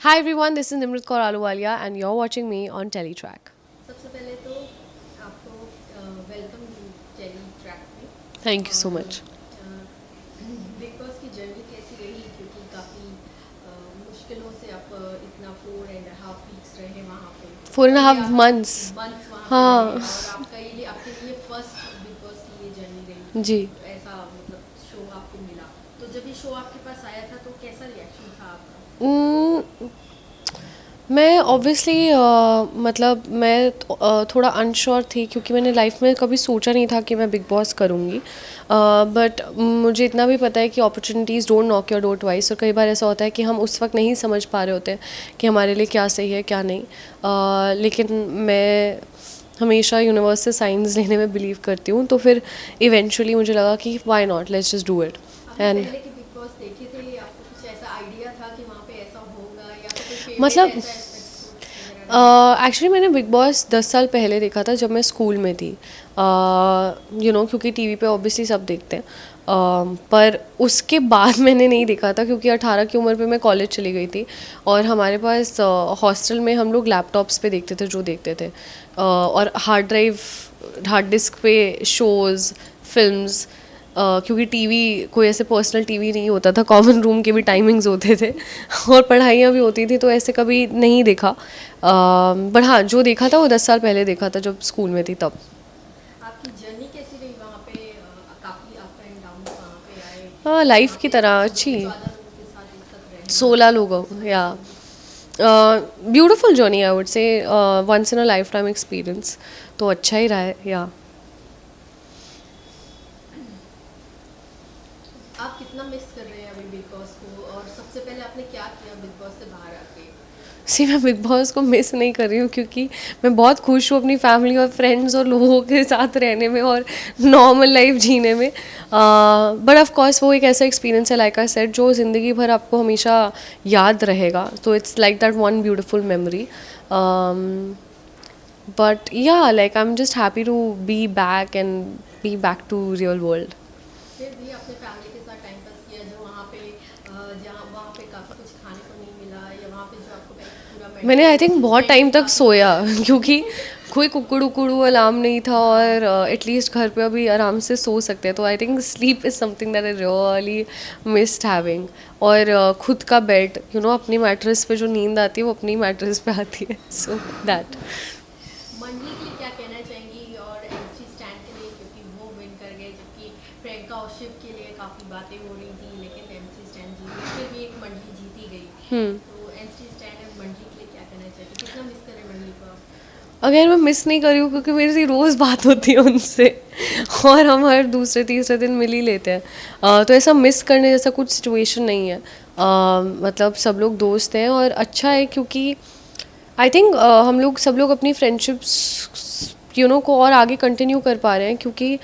Hi everyone, this is Nimrat Kaur Aluwalia and you're watching me on Teletrack. सबसे पहले तो आपको welcome tele track में। Thank you so और much. Big boss की journey कैसी रही, क्योंकि काफ़ी मुश्किलों से आप इतना 4.5 वीक्स रहे वहाँ पे। Four and a पहले half आप months. मंथ्स वहाँ पे रहे, हाँ और आपके लिए फर्स्ट बिग बॉस की ये जर्नी रही। जी. ऐसा मतलब शो आपको मिला, तो जब ये शो आपके पास आया था तो कैसा रिएक्शन था आपका? Mm, मैं ऑब्वियसली मतलब मैं थोड़ा अनश्योर थी क्योंकि मैंने लाइफ में कभी सोचा नहीं था कि मैं बिग बॉस करूँगी. बट मुझे इतना भी पता है कि opportunities don't knock your door twice, और कई बार ऐसा होता है कि हम उस वक्त नहीं समझ पा रहे होते हैं कि हमारे लिए क्या सही है क्या नहीं. लेकिन मैं हमेशा यूनिवर्स से साइंस लेने में बिलीव करती हूँ, तो फिर इवेंचुअली मुझे लगा कि why not, let's just do it. आपने एंड पहले के बिग बॉस देखे थे, आपको कुछ ऐसा आइडिया था कि वहाँ पे ऐसा होगा, या फिर कोई फेवरेट मतलब ऐसा एपिसोड वगैरह रहा? एक्चुअली मैंने बिग बॉस 10 साल पहले देखा था जब मैं स्कूल में थी. क्योंकि टीवी पे ऑब्वियसली सब देखते हैं. पर उसके बाद मैंने नहीं देखा था क्योंकि 18 की उम्र पे मैं कॉलेज चली गई थी, और हमारे पास हॉस्टल में हम लोग लैपटॉप्स पे देखते थे जो देखते थे. और हार्ड डिस्क पे शोज़, फिल्म्स, क्योंकि टीवी कोई ऐसे पर्सनल टीवी नहीं होता था, कॉमन रूम के भी टाइमिंग्स होते थे और पढ़ाइयाँ भी होती थी, तो ऐसे कभी नहीं देखा. बट हाँ, जो देखा था वो 10 साल पहले देखा था जब स्कूल में थी तब. आपकी जर्नी कैसी रही वहाँ पे? काफ़ी अप एंड डाउन वहाँ पे आए, हाँ, और लाइफ वहाँ की पे तरह अच्छी. 14 लोगों के साथ एक साथ रहना, 16 लोगों, या 16 लोग। Beautiful journey I would say, once in a lifetime experience. तो अच्छा ही रहा है या. आप कितना मिस कर रहे हैं अभी बिग बॉस को, और सबसे पहले आपने क्या किया बिग बॉस से बाहर आके? सी, मैं बिग बॉस को मिस नहीं कर रही हूँ क्योंकि मैं बहुत खुश हूँ अपनी फैमिली और फ्रेंड्स और लोगों के साथ रहने में और नॉर्मल लाइफ जीने में. बट ऑफ कोर्स वो एक ऐसा एक्सपीरियंस है, लाइक आई सेड, जो ज़िंदगी भर आपको हमेशा याद रहेगा. तो it's like that one beautiful memory. But yeah, like I am just happy to be back and be back to real world. फिर भी अपने फैमिली के साथ टाइम पास किया, जो वहाँ पे जहाँ वहाँ पे काफ़ी कुछ खाने को नहीं मिला, या वहाँ पे जो आपको एक पूरा मैंने आई मेंटल थिंक बहुत टाइम मेंटली तक काफ़ी सोया प्रेशर था? क्योंकि कोई कुकड़ू उकड़ू अलार्म नहीं था, हाँ। और एटलीस्ट घर पे अभी आराम से सो सकते हैं. तो I think sleep is something that I really missed having. और खुद का बेड, अपनी मैट्रेस पे जो नींद आती है वो अपनी मैट्रेस पे आती है. So that. मंडली के लिए क्या कहना चाहेंगी, और एमसी स्टैंड के लिए, क्योंकि वो विन कर गए, जबकि प्रियंका और शिव के लिए काफ़ी बातें हो रही थी, लेकिन एमसी स्टैंड जीत गई, फिर भी एक मंडली जीती गई। तो एमसी स्टैंड और मंडली के लिए क्या कहना चाहते, कितना मिस करें मंडली को आप? अगर मैं मिस नहीं करी हूँ क्योंकि मेरी रोज़ बात होती है उनसे और हम हर दूसरे तीसरे दिन मिल ही लेते हैं. तो ऐसा मिस करने जैसा कुछ सिचुएशन नहीं है. मतलब सब लोग दोस्त हैं और अच्छा है क्योंकि आई थिंक हम लोग सब लोग अपनी फ्रेंडशिप्स को और आगे कंटिन्यू कर पा रहे हैं क्योंकि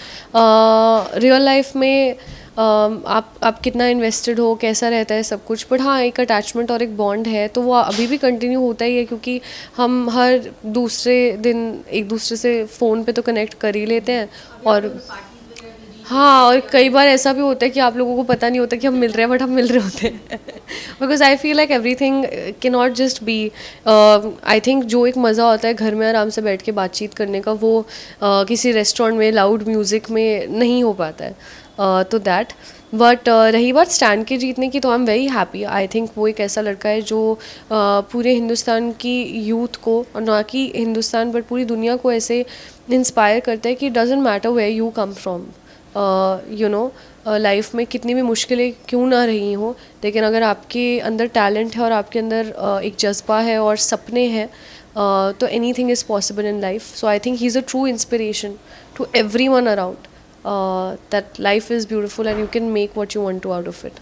रियल लाइफ में आप कितना इन्वेस्टेड हो, कैसा रहता है सब कुछ. बट हाँ, एक अटैचमेंट और एक बॉन्ड है तो वो अभी भी कंटिन्यू होता ही है क्योंकि हम हर दूसरे दिन एक दूसरे से फ़ोन पे तो कनेक्ट कर ही लेते हैं. अभी आप और लोगों ने पार्टीज वगैरह भी रीयूनियन हाँ, और पार्टी कई वगैरह बार की? ऐसा भी होता है कि आप लोगों को पता नहीं होता कि हम मिल रहे हैं बट हम मिल रहे होते हैं because I feel like everything के not just be. I think जो एक मज़ा होता है घर में आराम से बैठ के बातचीत करने का, वो किसी रेस्टोरेंट में लाउड म्यूज़िक में नहीं हो पाता है. तो दैट. बट रही बात स्टैंड के जीतने की, तो I am very happy. I think वो एक ऐसा लड़का है जो पूरे हिंदुस्तान की यूथ को, और ना कि हिंदुस्तान बट पूरी दुनिया को ऐसे इंस्पायर करता है कि doesn't matter where you come from. Life में कितनी भी मुश्किलें क्यों ना रही हों, लेकिन अगर आपके अंदर टैलेंट है और आपके अंदर एक जज्बा है और सपने हैं, तो anything is possible in life. So I think he is a true inspiration to everyone around, that life is beautiful and you can make what you want to out of it.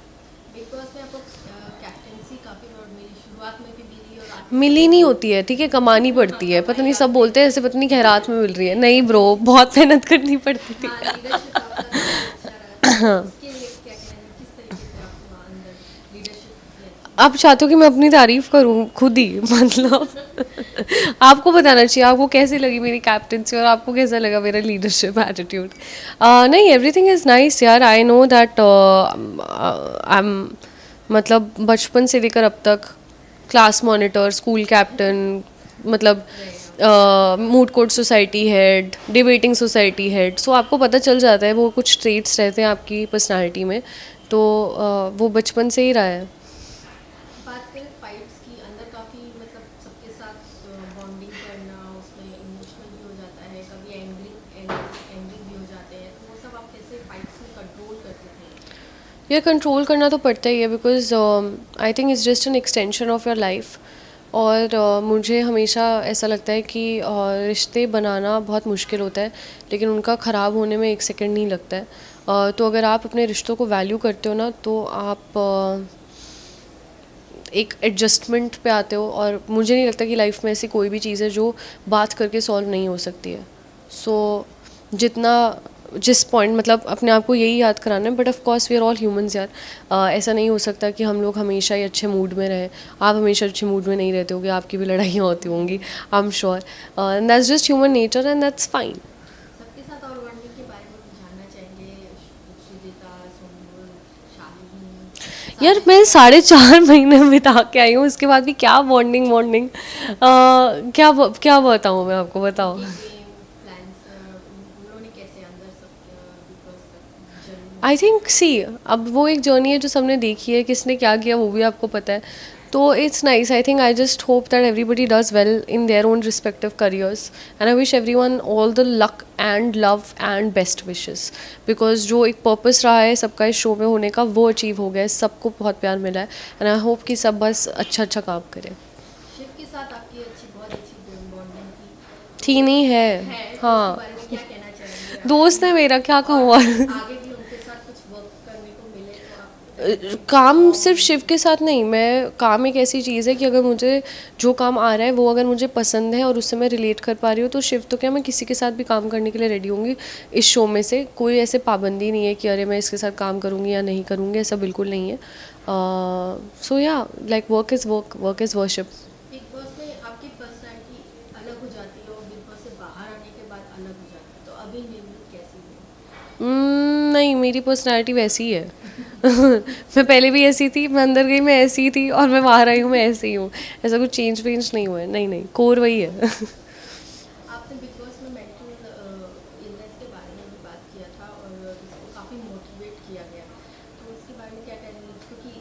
Bigg Boss में आपको captaincy काफ़ी बार मिली, शुरुआत में भी मिली और आखिरी तक मिली भी नहीं मिली। होती है, ठीक है, कमानी पड़ती है. पता कमाई नहीं, सब आपने बोलते हैं ऐसे, पता नहीं खैरात में मिल रही है. नहीं ब्रो, बहुत मेहनत करनी पड़ती थी. हाँ, लीडरशिप आपका काफ़ी अच्छा रहा, तो उसके लिए क्या कहना है, किस तरीके से आपको वहाँ अंदर लीडरशिप की अच्छी आप चाहते हो कि मैं अपनी तारीफ करूं खुद ही मतलब आपको बताना चाहिए आपको कैसी लगी मेरी कैप्टनसी और आपको कैसा लगा मेरा लीडरशिप एटीट्यूड. नहीं, एवरीथिंग इज़ नाइस यार. I know that I am, मतलब बचपन से लेकर अब तक क्लास मॉनिटर, स्कूल कैप्टन, मतलब moot court society head, debating society head. So आपको पता चल जाता है, वो कुछ ट्रेट्स रहते हैं आपकी पर्सनालिटी में, तो वो बचपन से ही रहा है. बात करें फाइट्स की, अंदर काफ़ी मतलब सबके साथ बॉन्डिंग करना, उसमें इमोशनल भी हो जाता है, कभी एंग्री एंग्री भी हो जाते हैं, तो वो सब आप कैसे फाइट्स में कंट्रोल करते थे? ये कंट्रोल करना तो पड़ता ही है, because I think it's just an extension of your life. और मुझे हमेशा ऐसा लगता है कि रिश्ते बनाना बहुत मुश्किल होता है, लेकिन उनका ख़राब होने में एक सेकंड नहीं लगता है. तो अगर आप अपने रिश्तों को वैल्यू करते हो ना, तो आप एक एडजस्टमेंट पे आते हो. और मुझे नहीं लगता कि लाइफ में ऐसी कोई भी चीज़ है जो बात करके सॉल्व नहीं हो सकती है. सो जितना जिस पॉइंट, मतलब अपने आप को यही याद कराना है, but of course we are all humans यार. ऐसा नहीं हो सकता कि हम लोग हमेशा ही अच्छे मूड में रहें. आप हमेशा अच्छे मूड में नहीं रहते होगे, आपकी भी लड़ाइयाँ होती होंगी, I am sure. And that's just human nature and that's fine. सबके साथ और बॉन्डिंग के बारे में जानना चाहेंगे, शुचिता, सुम्बुल, शालिनी, यार सारे मैं 4.5 महीने बिता के आई हूँ, उसके बाद भी क्या बॉन्डिंग बॉन्डिंग, क्या बताऊँ मैं आपको, बताओ. उनके गेम प्लान्स, उन्होंने कैसे अंदर सब बिग बॉस तक जर्नी आई की? थिंक सी, अब वो एक जर्नी है जो सबने देखी है, किसने क्या किया वो भी आपको पता है. तो it's nice. I think I just hope that everybody does well in their own respective careers, and I wish every one all the luck and love and best wishes. Because जो एक पर्पस रहा है सबका इस show में होने का, वो अचीव हो गया है, सबको बहुत प्यार मिला है. एंड आई होप कि सब बस अच्छा अच्छा काम करें. शिव के साथ आपकी अच्छी, बहुत अच्छी बॉन्डिंग थी, थी तो नहीं है. तो उसके हाँ, बारे में क्या कहना चाहेंगे आप? दोस्त है मेरा, क्या कहूँ. और और आगे भी उनके साथ कुछ वर्क करने को मिले तो आप काम सिर्फ शिव के साथ नहीं, मैं काम एक ऐसी चीज़ है कि अगर मुझे जो काम आ रहा है वो अगर मुझे पसंद है और उससे मैं रिलेट कर पा रही हूँ, तो शिव तो क्या, मैं किसी के साथ भी काम करने के लिए रेडी होंगी. इस शो में से कोई ऐसे पाबंदी नहीं है कि अरे मैं इसके साथ काम करूँगी या नहीं करूँगी, ऐसा बिल्कुल नहीं है. सो या, like work is work, work is worship. Big Boss में आपकी पर्सनालिटी अलग हो जाती है और बिग बॉस से बाहर आने के बाद अलग हो जाती है, तो अभी निर्मित कैसी है? नहीं, मेरी पर्सनैलिटी वैसी ही है. मैं पहले भी ऐसी थी, मैं अंदर गई मैं ऐसी ही थी, और मैं बाहर आई हूँ मैं ऐसी ही हूँ. ऐसा कुछ चेंज वेंज नहीं हुआ है, नहीं नहीं, कोर वही है. आपने बिग बॉस में मेंटल इलनेस के बारे में भी बात किया था और इसको काफ़ी मोटिवेट किया गया, तो इसके बारे में क्या कहेंगे? क्योंकि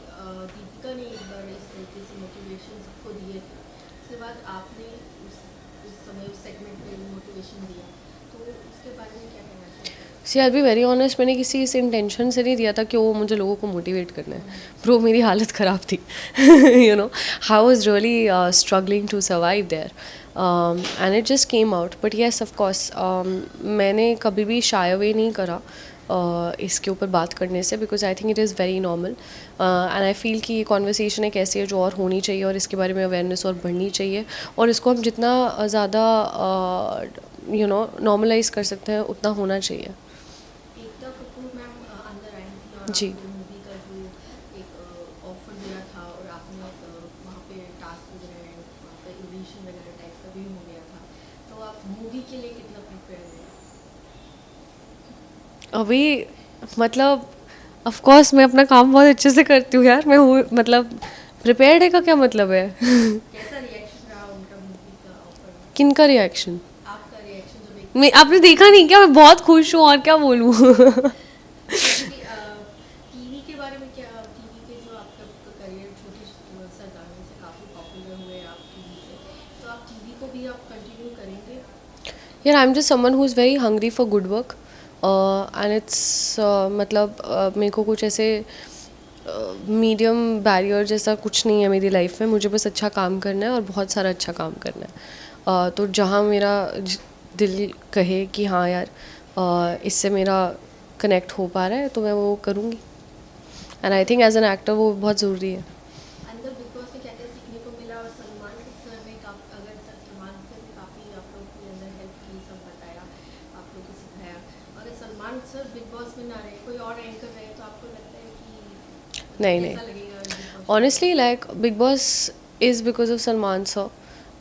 दीपिका ने एक बार इस तरीके से मोटिवेशन सबको दिए थे, उसके बाद आपने उस समय उस सेगमेंट में मोटिवेशन दिया, तो उसके बारे में क्या कहना चाहते हैं? See are be very honest, मैंने किसी इस इंटेंशन से नहीं दिया था कि वो मुझे लोगों को मोटिवेट करना है. ब्रो मेरी हालत ख़राब थी. You know, I was really struggling to survive there, and it just came out. But yes of course, मैंने कभी भी शाय अवे नहीं करा इसके ऊपर बात करने से, because I think it is very normal. And I feel कि ये कॉन्वर्सेशन एक ऐसी है जो और होनी चाहिए, और इसके बारे में अवेयरनेस और बढ़नी चाहिए, और इसको हम जितना ज़्यादा नॉर्मलाइज कर सकते हैं उतना होना चाहिए. एकता कपूर मैम अंदर आई थी और जी. आपको मूवी का जो एक ऑफर दिया था और आपने वहाँ पे टास्क वगैरह, वहाँ पे ऑडिशन वगैरह टाइप का भी हो गया था, तो आप मूवी के लिए कितना प्रिपेयर हैं? अभी मतलब ऑफ कोर्स मैं अपना काम बहुत अच्छे से करती हूँ यार. मैं हूँ, मतलब प्रिपेयर्ड है का क्या मतलब है. कैसा रिएक्शन रहा उनका मूवी का ऑफर में? किनका रिएक्शन. आपका रिएक्शन जब एक मैं, आपने देखा नहीं क्या, मैं बहुत खुश हूँ और क्या बोलूँ. टीवी के बारे में क्या, टीवी के जो आपका करियर छोटी सरदारनी से काफ़ी पॉपुलर हुए आप टीवी से, तो आप टीवी को भी आप कंटिन्यू करेंगे? यार आई am just someone who is very hungry for good work, and it's मतलब मेरे को कुछ ऐसे मीडियम बैरियर जैसा कुछ नहीं है मेरी लाइफ में. मुझे बस अच्छा काम करना है और बहुत सारा अच्छा काम करना है. तो जहाँ मेरा दिल कहे कि हाँ यार, इससे मेरा कनेक्ट हो पा रहा है, तो मैं वो करूँगी. And I think as an actor वो बहुत ज़रूरी है. अंदर बिग बॉस में क्या क्या सीखने को मिला, और सलमान सर ने सलमान सर ने काफ़ी आप लोग के अंदर हेल्प की, सब बताया, आप लोग को सिखाया, अगर सलमान सर बिग बॉस में ना रहे, कोई और एंकर रहे, तो आपको लगता है कि नहीं नहीं, कैसा लगेगा big boss? Honestly like big boss is because of Salman sir,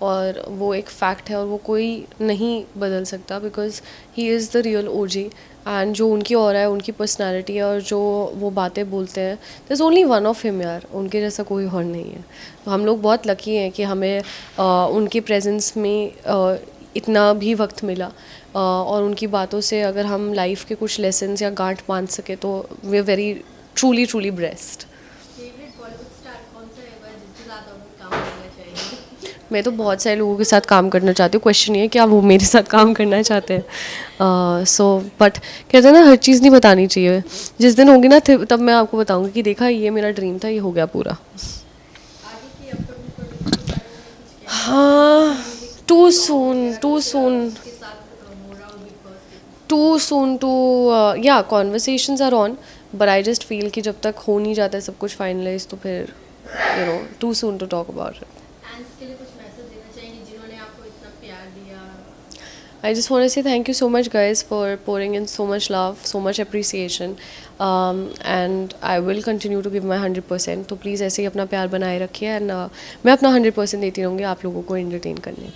और वो एक फैक्ट है और वो कोई नहीं बदल सकता, because he is the real OG. And जो उनकी ऑरा है, उनकी पर्सनालिटी है और जो वो बातें बोलते हैं, there is only one of him यार, उनके जैसा कोई और नहीं है। तो हम लोग बहुत लकी हैं कि हमें उनके प्रेजेंस में इतना भी वक्त मिला, और उनकी बातों से अगर हम लाइफ के कुछ लेसन्स या गांठ बांध सके तो we are very truly blessed. Favourite Bollywood star कौन सा रहेगा जिसके साथ आप काम करना चाहेंगे? मैं तो बहुत सारे लोगों के साथ काम करना चाहती हूँ, क्वेश्चन ये है क्या वो मेरे साथ काम करना चाहते हैं। सो बट कहते हैं ना, हर चीज़ नहीं बतानी चाहिए, जिस दिन होगी ना तब मैं आपको बताऊंगी कि देखा ये मेरा ड्रीम था, ये हो गया पूरा। आगे की अपकमिंग प्रोजेक्ट के बारे में कुछ कहना हाँ, टू सून के साथ मोरा और बिग बॉस के? टू सून टू या conversations are on, but I just feel कि जब तक हो नहीं जाता है सब कुछ फाइनलाइज तो फिर too soon to talk about it. Fans के लिए कुछ मैसेज देना चाहेंगे जिन्होंने आपको इतना प्यार दिया? I just want to say thank you so much, guys, for pouring in so much love, so much appreciation, and I will continue to give my 100%. तो प्लीज़ ऐसे ही अपना प्यार बनाए रखिए, एंड मैं अपना 100% देती रहूँगी आप लोगों को एंटरटेन करने।